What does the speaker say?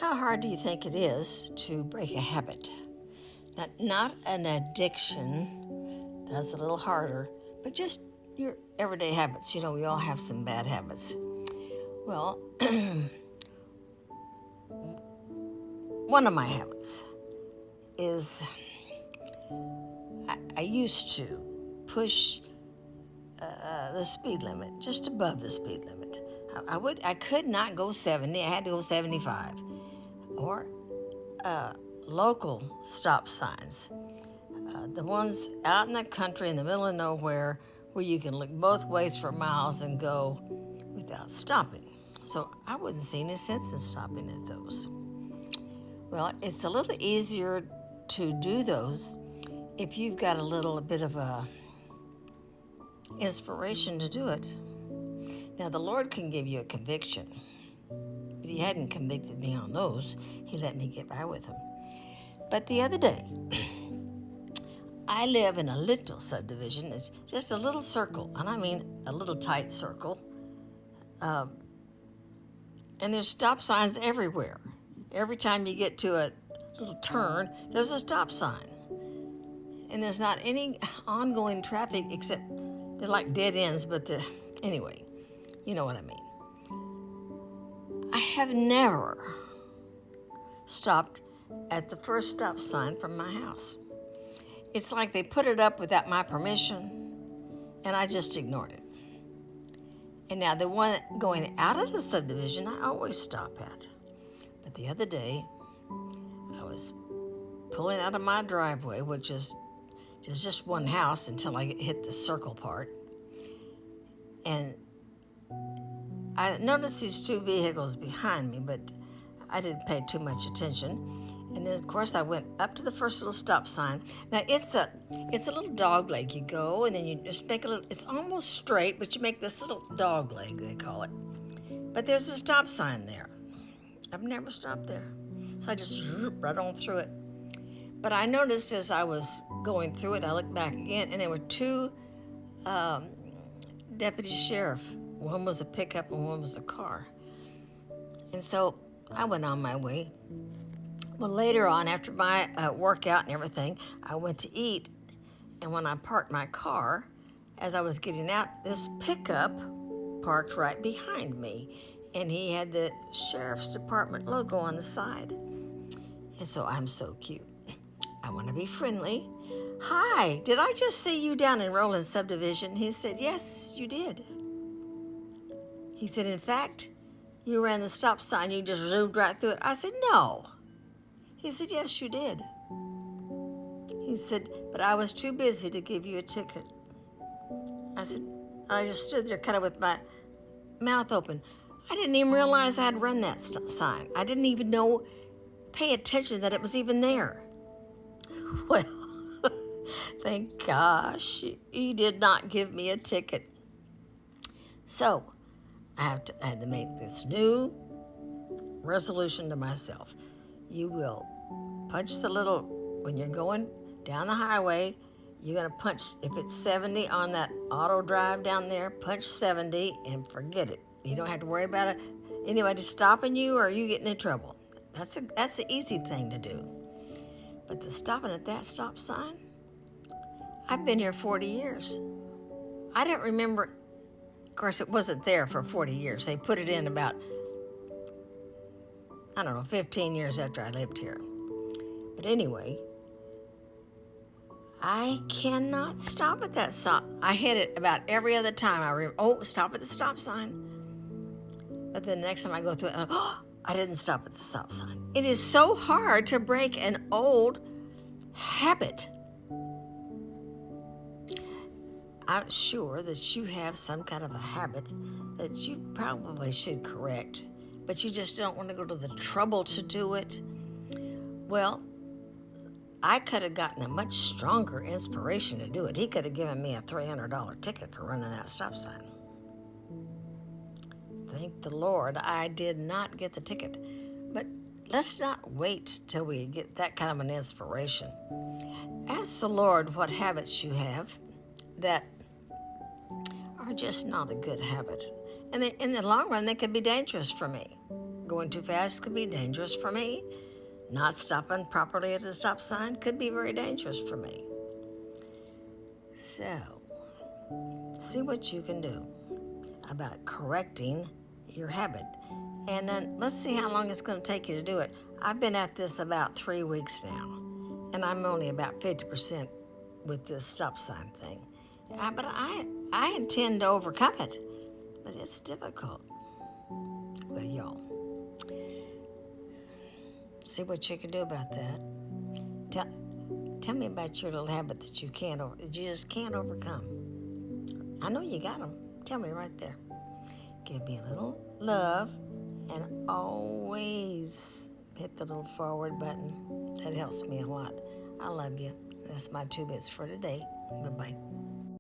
How hard do you think it is to break a habit? Not an addiction, that's a little harder, but just your everyday habits. You know, we all have some bad habits. Well, one of my habits is I used to push the speed limit, just above the speed limit. I could not go 70, I had to go 75. Or local stop signs, the ones out in the country in the middle of nowhere where you can look both ways for miles and go without stopping. So I wouldn't see any sense in stopping at those. Well, it's a little easier to do those if you've got a little bit of a inspiration to do it. Now, the Lord can give you a conviction, but He hadn't convicted me on those. He let me get by with them. But the other day, I live in a little subdivision. It's just a little circle, and I mean a little tight circle. And there's stop signs everywhere. Every time you get to a little turn, there's a stop sign. And there's not any ongoing traffic except they're like dead ends, but anyway, you know what I mean. I have never stopped at the first stop sign from my house. It's like they put it up without my permission, and I just ignored it. And now the one going out of the subdivision, I always stop at. But the other day, I was pulling out of my driveway, which is just one house until I hit the circle part. And I noticed these two vehicles behind me, but I didn't pay too much attention. And then, of course, I went up to the first little stop sign. Now, it's a little dog leg. You go, and then you just make a little, it's almost straight, but you make this little dog leg, they call it. But there's a stop sign there. I've never stopped there. So I just zoop right on through it. But I noticed as I was going through it, I looked back again, and there were two deputy sheriff. One was a pickup and one was a car. And so I went on my way. Well, later on, after my workout and everything, I went to eat. And when I parked my car, as I was getting out, this pickup parked right behind me. And he had the sheriff's department logo on the side. And so I'm so cute. I want to be friendly. Hi, did I just see you down in Roland Subdivision? He said, yes, you did. He said, in fact, you ran the stop sign, you just zoomed right through it. I said, no. He said, yes, you did. He said, but I was too busy to give you a ticket. I said, I just stood there kind of with my mouth open. I didn't even realize I had run that sign. I didn't even pay attention that it was even there. Well, thank gosh, he did not give me a ticket. So I had to make this new resolution to myself. You will punch the little, when you're going down the highway, you're going to punch, if it's 70 on that auto drive down there, punch 70 and forget it. You don't have to worry about anybody stopping you or you getting in trouble. That's the easy thing to do. But the stopping at that stop sign, I've been here 40 years. I don't remember, of course, it wasn't there for 40 years. They put it in about, 15 years after I lived here. But anyway, I cannot stop at that stop. I hit it about every other time. Stop at the stop sign. But then the next time I go through it, I didn't stop at the stop sign. It is so hard to break an old habit. I'm sure that you have some kind of a habit that you probably should correct, but you just don't want to go to the trouble to do it. Well, I could have gotten a much stronger inspiration to do it. He could have given me a $300 ticket for running that stop sign. Thank the Lord I did not get the ticket. But let's not wait till we get that kind of an inspiration. Ask the Lord what habits you have that are just not a good habit. And in the long run, they could be dangerous for me. Going too fast could be dangerous for me. Not stopping properly at the stop sign could be very dangerous for me. So, see what you can do about correcting your habit. And then let's see how long it's going to take you to do it. I've been at this about 3 weeks now, and I'm only about 50% with this stop sign thing. But I intend to overcome it, but it's difficult. Well, y'all, see what you can do about that. Tell me about your little habit that you just can't overcome. I know you got them. Tell me right there. Give me a little love, and always hit the little forward button. That helps me a lot. I love you. That's my 2 bits for today. Bye-bye.